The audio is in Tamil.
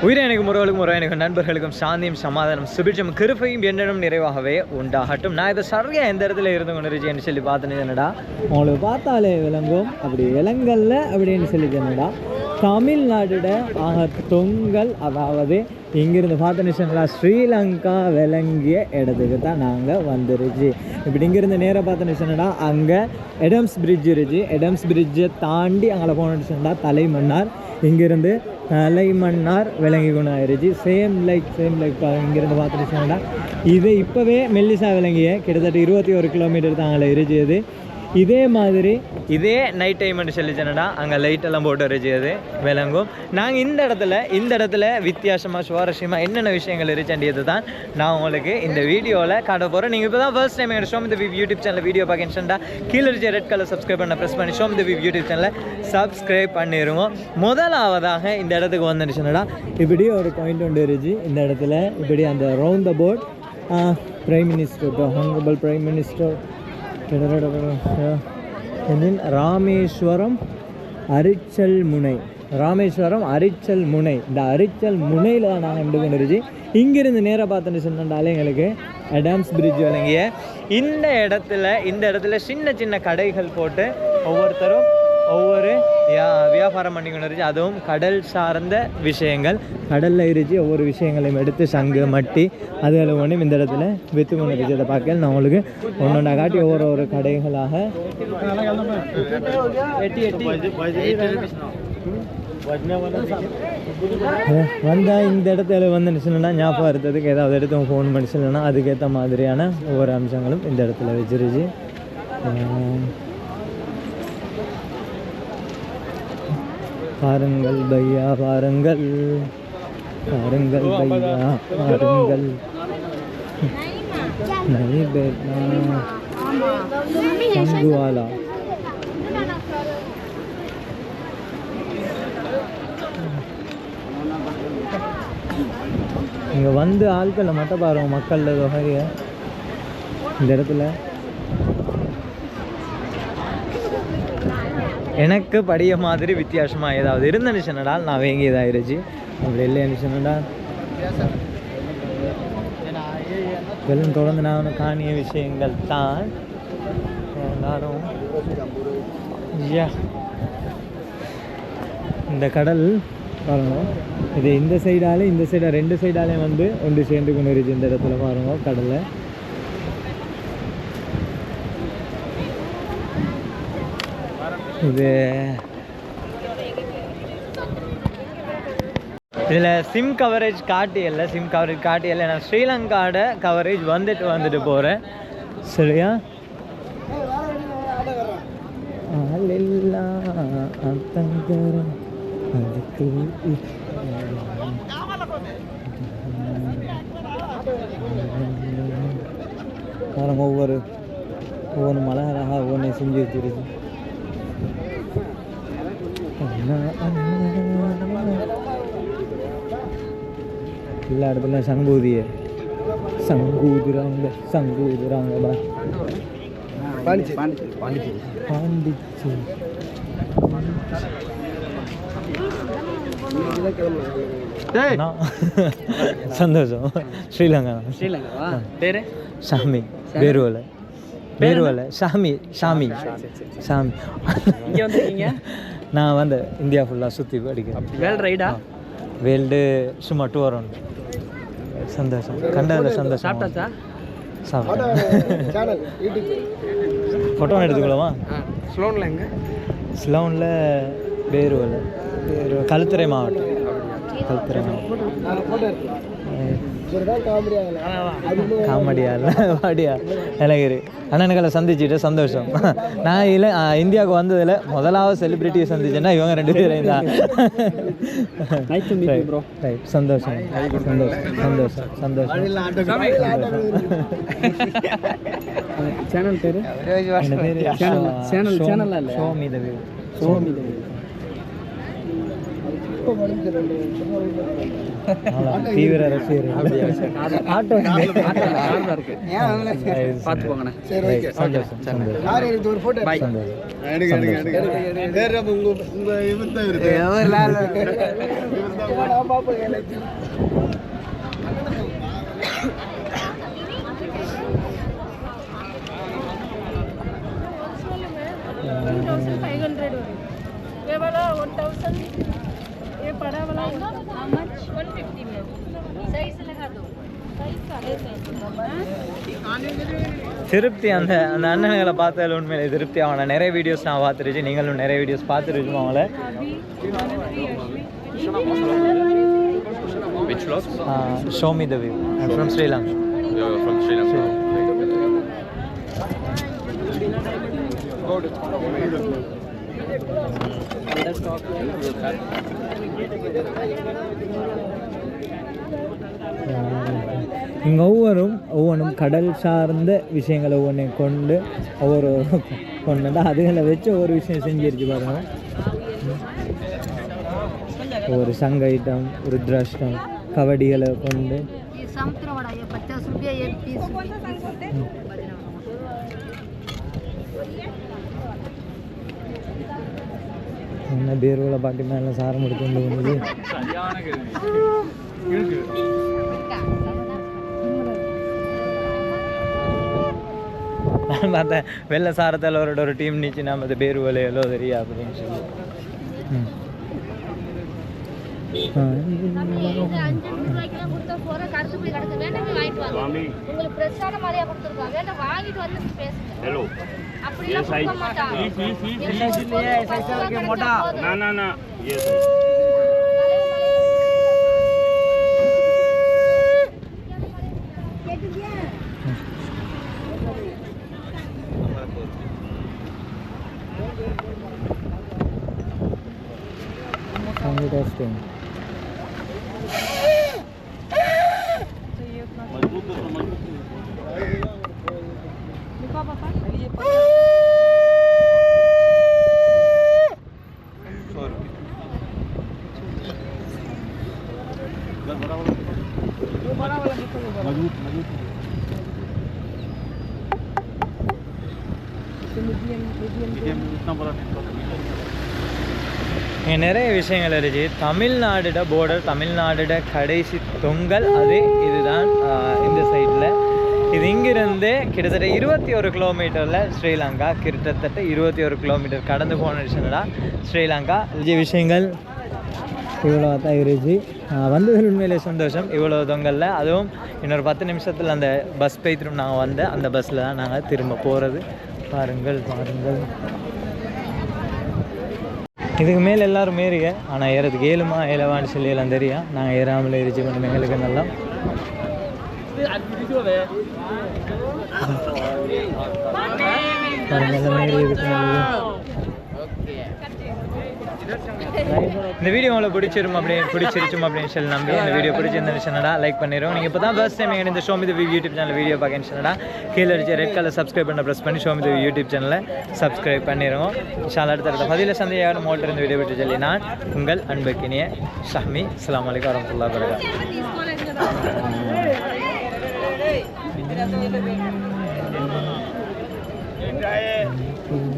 உயிரினுக்கும் முறைகளுக்கும் நண்பர்களுக்கும் சாந்தியும் சமாதானம் சுபிட்சம் கிருபையும் என்னும் நிறைவாகவே உண்டாகட்டும். நான் இதை சரியாக எந்த இடத்துல இருந்து கொண்டிருச்சேன்னு சொல்லி பார்த்தேன்னு என்னடா உங்களுக்கு பார்த்தாலே விளங்கும். அப்படி விலங்கல்ல அப்படின்னு சொல்லி சொன்னடா தமிழ்நாட்டோட தொங்கல், அதாவது இங்கிருந்து பார்த்தோன்னா ஸ்ரீலங்கா விளங்கிய இடத்துக்கு தான் நாங்கள் வந்துருச்சு. இப்படி இங்கிருந்து நேராக பார்த்தோன்னா அங்கே எடம்ஸ் பிரிட்ஜ் இருந்துச்சு. எடம்ஸ் பிரிட்ஜை தாண்டி அங்கே போனோன்னா தலைமன்னார், இங்கிருந்து தலைமன்னார் விளங்கி கொண்டு ஆயிடுச்சு. சேம் லைக் இங்கிருந்து பார்த்துட்டு இது இப்போவே மெல்லிசா விளங்கிய கிட்டத்தட்ட 21 கிலோமீட்டர் தான் அங்கே இருந்துச்சு. இதே மாதிரி இதே நைட் டைம்னு சொல்லிச்சேன்னா அங்கே லைட்டெல்லாம் போட்டு இருந்துச்சு விளங்கும். நாங்கள் இந்த இடத்துல வித்தியாசமாக சுவாரஸ்யமாக என்னென்ன விஷயங்கள் இருந்துச்சது தான் நான் உங்களுக்கு இந்த வீடியோவில் காட்ட போகிறேன். நீங்கள் இப்போ தான் ஃபர்ஸ்ட் டைம் எங்கள் ஷோம் த விவ் யூடியூப் சேனல் வீடியோ பார்க்கணுன்னா கீழே இருக்க ரெட் கலர் சப்ஸ்கிரைப் பண்ண ப்ரெஸ் பண்ணி ஷோம் த விவ் யூடியூப் சேனலை சப்ஸ்கிரைப் பண்ணிடுவோம். முதலாவதாக இந்த இடத்துக்கு வந்துடுச்சுன்னா இப்படி ஒரு பாயிண்ட் ஒன்று இருந்துச்சு. இந்த இடத்துல இப்படி அந்த round the port prime minister, honourable prime minister Rameswaram Arichal Munai, Rameswaram Arichal முனை. இந்த அரிச்சல் முனையில் தான் நாங்கள் கொண்டு வந்துருச்சு. இங்கிருந்து நேராக பார்த்துட்டு சொன்னாலே எங்களுக்கு எடம்ஸ் பிரிட்ஜ் வழங்கிய இந்த இடத்துல சின்ன சின்ன கடைகள் போட்டு ஒவ்வொருத்தரும் ஒவ்வொரு வியாபாரம் பண்ணி கொண்டு இருந்துச்சு. அதுவும் கடல் சார்ந்த விஷயங்கள், கடலில் இருந்துச்சு. ஒவ்வொரு விஷயங்களையும் எடுத்து சங்கு மட்டி அதில் ஒன்றும் இந்த இடத்துல விற்று கொண்டு இருந்துச்சு. அதை பார்க்க நான் உங்களுக்கு ஒன்றொன்றா காட்டி ஒவ்வொரு கடைகளாக வந்தால் இந்த இடத்துல வந்துச்சுன்னா ஞாபகம் இருக்கிறதுக்கு ஏதாவது எடுத்து ஃபோன் பண்ணி சொல்லணும்னா அதுக்கேற்ற மாதிரியான ஒவ்வொரு அம்சங்களும் இந்த இடத்துல வச்சிருச்சு. பாருங்கள் பையா, பாருங்கள் பையா, பாருங்கள். नहीं बेटा संगुवाला இங்கே வந்து ஆட்களை மட்டும் பாருங்க, மக்கள் தொகையை இந்த இடத்துல எனக்கு படிய மாதிரி வித்தியாசமாக ஏதாவது இருந்துச்சுன்னால் நான் வேங்கியதாயிருச்சு. அப்படி இல்லைன்னுச்சுன்னா இதெல்லாம் தொடர்ந்து நான் காணிய விஷயங்கள் தான். நானும் இந்த கடல் பாருங்க, இது இந்த சைடாலே இந்த சைடாக 2 சைடாலே வந்து ஒன்று சேர்ந்து கொண்டு இருந்துச்சு. இந்த இடத்துல பாருங்க கடலை. இது இதில் சிம் கவரேஜ் காட்டியல்ல நான் ஸ்ரீலங்காவோட கவரேஜ் வந்துட்டு போகிறேன். சரியா? ஒவ்வொரு மலை அழகாக ஒவ்வொன்றையும் செஞ்சு வச்சிருக்கு. எல்லா இடத்துல சங்கூதுறாங்க சந்தோஷம். ஸ்ரீலங்கா பேரு சாமி, பேருவலை சாமி. இங்கே வந்துருக்கீங்க? நான் வந்து இந்தியா ஃபுல்லாக சுற்றி படிக்கிறேன். வேல்டு ரைடா? வேல்டு சும்மா டூர் உண்டு. சந்தோஷம், கண்டதில் சந்தோஷம். சாப்பிட்டாச்சா? சாப்பிட்டேன். ஃபோட்டோ எடுத்துக்கலாமா? ஸ்லோனில் எங்கே? ஸ்லோனில் பேருவலை, களுத்துறை மாவட்டம். காமெடியா இல்லை வாடியா இலகிரி அண்ணனுக்களை சந்திச்சுட்டு சந்தோஷம். நான் இந்தியாவுக்கு வந்ததில் முதலாவது செலிப்ரிட்டியை சந்திச்சேன்னா இவங்க 2 பேரையும் தான். சந்தோஷம். சேனல் பேரு ஷோ மீ த வியூ. தீவிர ரசிகர். ஆட்டோ பார்த்துக்கோங்கண்ணே. சந்தோஷம் சந்தோஷம். பாய். திருப்தி அந்த அந்த அண்ணன்களை பார்த்ததில் உண்மையிலே திருப்தி. அவனை நிறைய வீடியோஸ் நான் பார்த்துருச்சு, நீங்களும் நிறைய வீடியோஸ் பார்த்துருக்கோம் அவங்கள. Which vlog? Show me the view. I'm from Sri Lanka. You're from Sri Lanka. இங்கே ஒவ்வொன்றும் கடல் சார்ந்த விஷயங்களை ஒவ்வொன்றையும் கொண்டு கொண்டுட்டா அதுகளை வச்சு ஒவ்வொரு விஷயம் செஞ்சிருச்சு பாருங்க. ஒரு சங்க ஐட்டம், ருத்ராஷ்டம், கபடிகளை கொண்டு என்ன பேருவில் பாட்டி மேலே சாரம் எடுத்து வந்து நான் பார்த்தேன் வெள்ளை சாரத்தில் ஒரு டீம் நீச்சு நம்ம அது பேரு விலையோ தெரியா அப்படின்னு சொல்லி. Testing. இங்கே நிறைய விஷயங்கள் இருந்துச்சு. தமிழ்நாடோட பார்டர், தமிழ்நாடோட கடைசி தொங்கல் அது இதுதான் இந்த சைடில். இது இங்கிருந்து கிட்டத்தட்ட 21 கிலோமீட்டரில் ஸ்ரீலங்கா, கிட்டத்தட்ட 21 கிலோமீட்டர் கடந்து போனதுன்னா ஸ்ரீலங்கா. விஷயங்கள் இவ்வளோ தான் இருந்துச்சு. வந்ததில் உண்மையிலே சந்தோஷம். இவ்வளோ தொங்கலில் அதுவும் இன்னொரு 10 நிமிஷத்தில் அந்த பஸ் போய்த்திரும். நாங்கள் வந்து அந்த பஸ்ஸில் தான் நாங்கள் திரும்ப போகிறது. பாருங்கள் பாருங்கள். இதுக்கு மேலே எல்லோரும் ஏறுங்க, ஆனால் ஏறதுக்கு ஏலவான்னு சொல்லி எல்லாம் தெரியும். நாங்கள் ஏறாமல் இருந்துச்சு கொஞ்சம் எங்களுக்கு நல்லா. இந்த வீடியோ உங்களுக்கு பிடிச்சிருச்சும் அப்படின்னு சொல்லி நம்பி இந்த வீடியோ பிடிச்சிருந்துச்சுன்னா லைக் பண்ணிடுவோம். நீங்கள் இப்போ தான் ஃபர்ஸ்ட் டைம் இந்த Show Me the View YouTube channel video பார்க்கணுச்சுன்னா கீழே அடிச்சு ரெட் கலர் சப்ஸ்கிரைப் பண்ண ப்ரெஸ் பண்ணி Show Me the View YouTube சேனலை சப்ஸ்கிரைப் பண்ணிடுவோம். இன்ஷால்லா அடுத்த பதில சந்தையாக மோட்டர் இந்த வீடியோ விட்டு சொல்லி நான் உங்கள் அன்புக்கினிய ஷஹ்மி. அஸ்ஸலாமு அலைக்கும் வரஹ்மத்துல்லாஹி வபரகாத்துஹு.